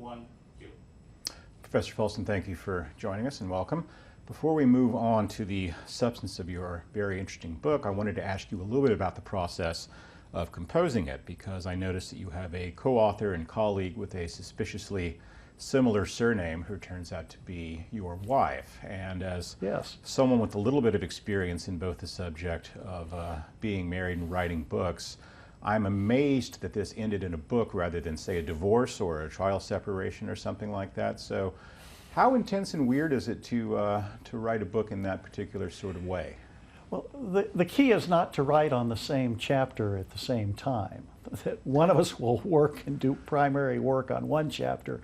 One, two. Professor Folsom, thank you for joining us and welcome. Before we move on to the substance of your very interesting book, I wanted to ask you a little bit about the process of composing it, because I noticed that you have a co-author and colleague with a suspiciously similar surname who turns out to be your wife. And as someone with a little bit of experience in both the subject of being married and writing books, I'm amazed that this ended in a book rather than, say, a divorce or a trial separation or something like that. So how intense and weird is it to write a book in that particular sort of way? Well, the key is not to write on the same chapter at the same time. One of us will work and do primary work on one chapter,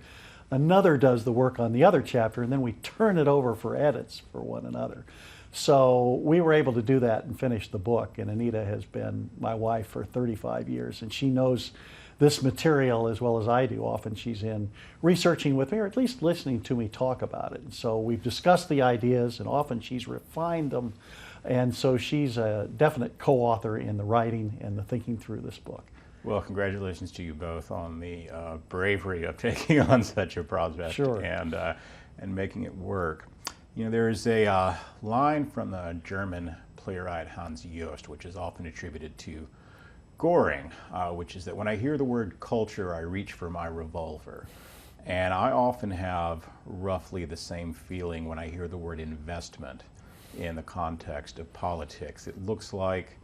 another does the work on the other chapter, and then we turn it over for edits for one another. So we were able to do that and finish the book, and Anita has been my wife for 35 years, and she knows this material as well as I do. Often she's in researching with me, or at least listening to me talk about it. And so we've discussed the ideas, and often she's refined them. And so she's a definite co-author in the writing and the thinking through this book. Well, congratulations to you both on the bravery of taking on such a project and making it work. You know, there is a line from the German playwright Hans Jost, which is often attributed to Goring, which is that when I hear the word culture, I reach for my revolver. And I often have roughly the same feeling when I hear the word investment in the context of politics. It looks like,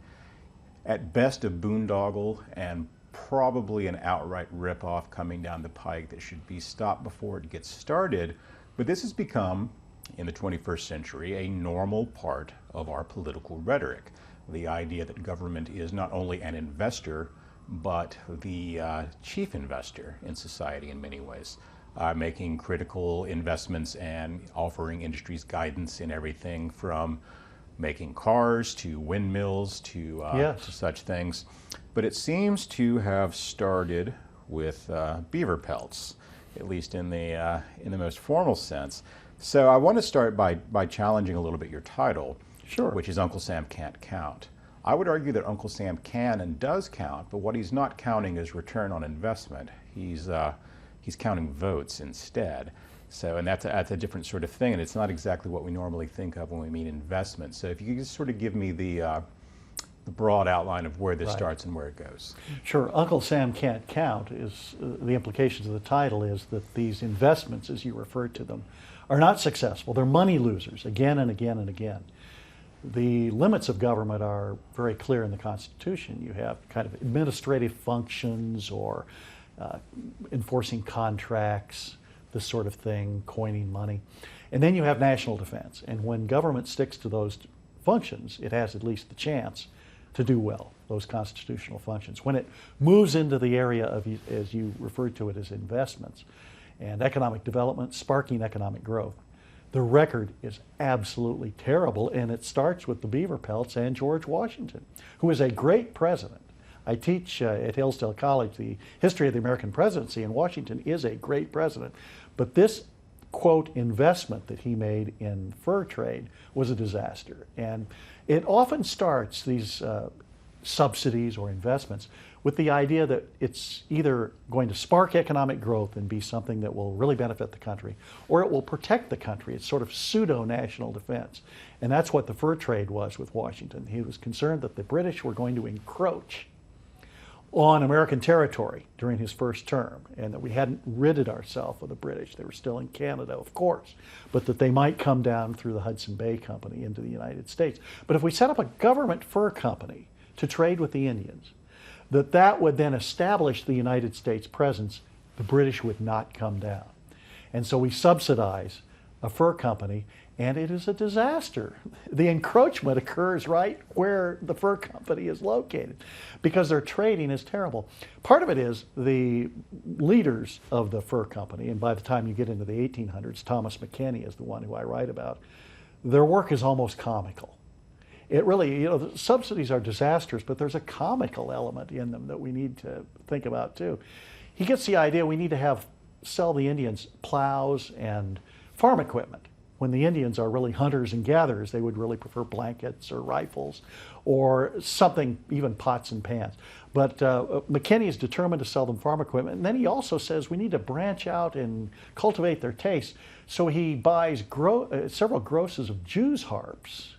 at best, a boondoggle and probably an outright ripoff coming down the pike that should be stopped before it gets started. But this has become, in the 21st century, a normal part of our political rhetoric. The idea that government is not only an investor, but the chief investor in society in many ways, making critical investments and offering industries guidance in everything from making cars to windmills to such things. But it seems to have started with beaver pelts, at least in the most formal sense. So I want to start by challenging a little bit your title, which is Uncle Sam Cant Count. I would argue that Uncle Sam can and does count, but what he's not counting is return on investment. He's counting votes instead. So, and that's a different sort of thing, and it's not exactly what we normally think of when we mean investment. So if you could just sort of give me the broad outline of where this starts and where it goes. Sure. Uncle Sam Cant Count is, the implications of the title is that these investments, as you referred to them, are not successful. They're money losers again and again and again. The limits of government are very clear in the Constitution. You have kind of administrative functions or enforcing contracts, this sort of thing, coining money. And then you have national defense. And when government sticks to those functions, it has at least the chance to do well, those constitutional functions. When it moves into the area of, as you referred to it, as investments and economic development, sparking economic growth, the record is absolutely terrible, and it starts with the beaver pelts and George Washington, who is a great president. I teach at Hillsdale College the history of the American presidency, and Washington is a great president. But this, quote, investment that he made in fur trade was a disaster. And it often starts, these subsidies or investments, with the idea that it's either going to spark economic growth and be something that will really benefit the country, or it will protect the country. It's sort of pseudo-national defense. And that's what the fur trade was with Washington. He was concerned that the British were going to encroach on American territory during his first term, and that we hadn't ridded ourselves of the British. They were still in Canada, of course, but that they might come down through the Hudson Bay Company into the United States. But if we set up a government fur company to trade with the Indians, that would then establish the United States presence, the British would not come down. And so we subsidize a fur company, and it is a disaster. The encroachment occurs right where the fur company is located because their trading is terrible. Part of it is the leaders of the fur company, and by the time you get into the 1800s, Thomas McKenney is the one who I write about, their work is almost comical. It really, you know, the subsidies are disastrous, but there's a comical element in them that we need to think about too. He gets the idea we need to sell the Indians plows and farm equipment. when the Indians are really hunters and gatherers. They would really prefer blankets or rifles or something, even pots and pans. But McKinney is determined to sell them farm equipment. And then he also says we need to branch out and cultivate their tastes. So he buys several grosses of Jews' harps,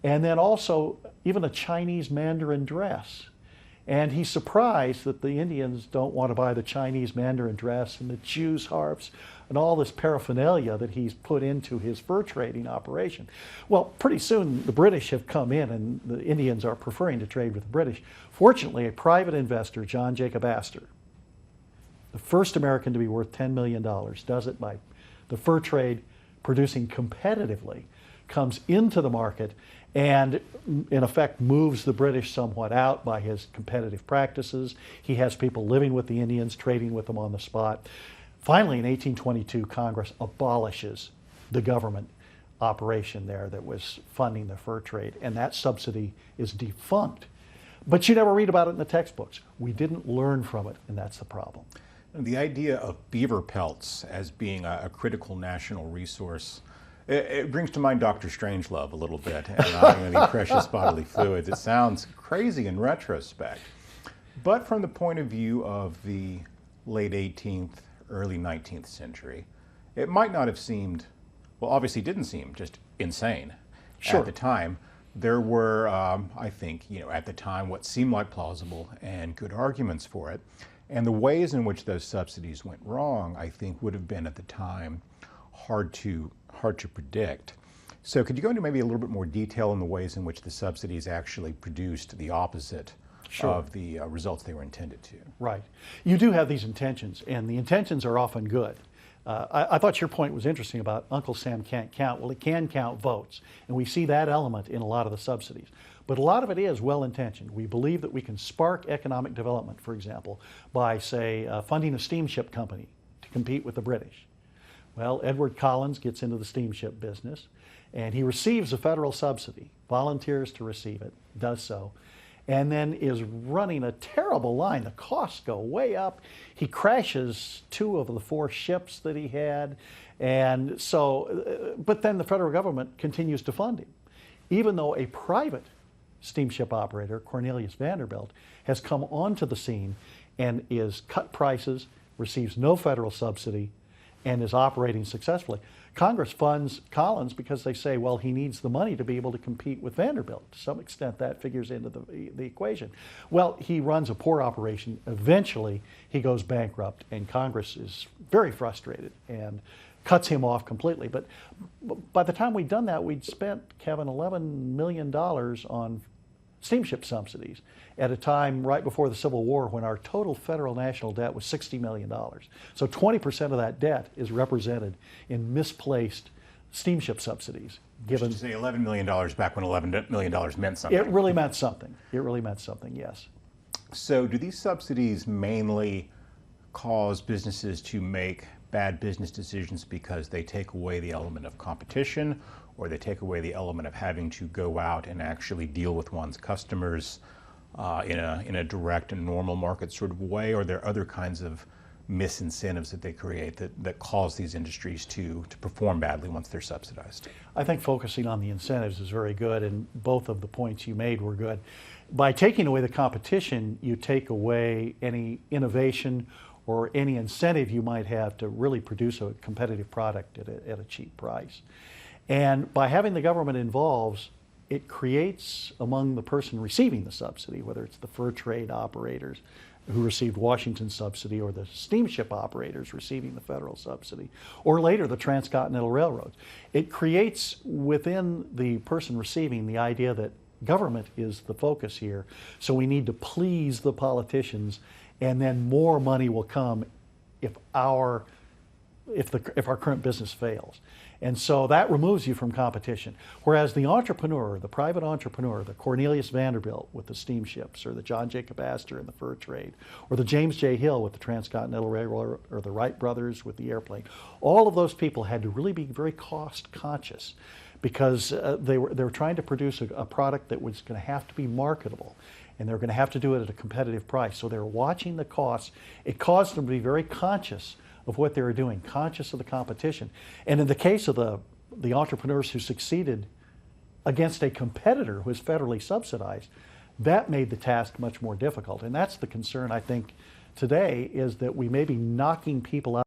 and then also even a Chinese Mandarin dress. And he's surprised that the Indians don't want to buy the Chinese Mandarin dress and the Jews' harps and all this paraphernalia that he's put into his fur trading operation. Well, pretty soon the British have come in and the Indians are preferring to trade with the British. Fortunately, a private investor, John Jacob Astor, the first American to be worth $10 million, does it by the fur trade producing competitively, comes into the market and in effect moves the British somewhat out by his competitive practices. He has people living with the Indians, trading with them on the spot. Finally, in 1822, Congress abolishes the government operation there that was funding the fur trade, and that subsidy is defunct. But you never read about it in the textbooks. We didn't learn from it, and that's the problem. The idea of beaver pelts as being a critical national resource, it brings to mind Dr. Strangelove a little bit, and the precious bodily fluids. It sounds crazy in retrospect. But from the point of view of the late 18th, early 19th century, it might not have seemed, well, obviously didn't seem just insane at the time. There were, I think, at the time, what seemed like plausible and good arguments for it. And the ways in which those subsidies went wrong, I think, would have been at the time hard to predict. So could you go into maybe a little bit more detail in the ways in which the subsidies actually produced the opposite of the results they were intended to? Right. You do have these intentions, and the intentions are often good. I thought your point was interesting about Uncle Sam Cant Count. Well, it can count votes, and we see that element in a lot of the subsidies. But a lot of it is well-intentioned. We believe that we can spark economic development, for example, by, say, funding a steamship company to compete with the British. Well, Edward Collins gets into the steamship business, and he receives a federal subsidy, volunteers to receive it, does so, and then is running a terrible line. The costs go way up. He crashes 2 of the 4 ships that he had, and so, but then the federal government continues to fund him, even though a private steamship operator, Cornelius Vanderbilt, has come onto the scene and is cut prices, receives no federal subsidy, and is operating successfully. Congress funds Collins because they say, well, he needs the money to be able to compete with Vanderbilt. To some extent, that figures into the equation. Well, he runs a poor operation. Eventually, he goes bankrupt, and Congress is very frustrated and cuts him off completely. But by the time we'd done that, we'd spent, Kevin, $11 million on steamship subsidies at a time right before the Civil War when our total federal national debt was $60 million. So 20% of that debt is represented in misplaced steamship subsidies. Given, say $11 million back when $11 million meant something. It really meant something. It really meant something, yes. So do these subsidies mainly cause businesses to make bad business decisions because they take away the element of competition, or they take away the element of having to go out and actually deal with one's customers in a direct and normal market sort of way? Or are there other kinds of misincentives that they create that cause these industries to perform badly once they're subsidized? I think focusing on the incentives is very good, and both of the points you made were good. By taking away the competition, you take away any innovation or any incentive you might have to really produce a competitive product at a cheap price. And by having the government involved, it creates among the person receiving the subsidy, whether it's the fur trade operators who received Washington's subsidy, or the steamship operators receiving the federal subsidy, or later the transcontinental railroads. It creates within the person receiving the idea that government is the focus here, so we need to please the politicians, and then more money will come if our current business fails. And so that removes you from competition. Whereas the entrepreneur, the private entrepreneur, the Cornelius Vanderbilt with the steamships, or the John Jacob Astor in the fur trade, or the James J. Hill with the transcontinental railroad, or the Wright brothers with the airplane, all of those people had to really be very cost conscious, because they were trying to produce a product that was going to have to be marketable, and they're going to have to do it at a competitive price. So they're watching the costs. It caused them to be very conscious of what they were doing, conscious of the competition. And in the case of the the entrepreneurs who succeeded against a competitor who is federally subsidized, that made the task much more difficult. And that's the concern, I think, today, is that we may be knocking people out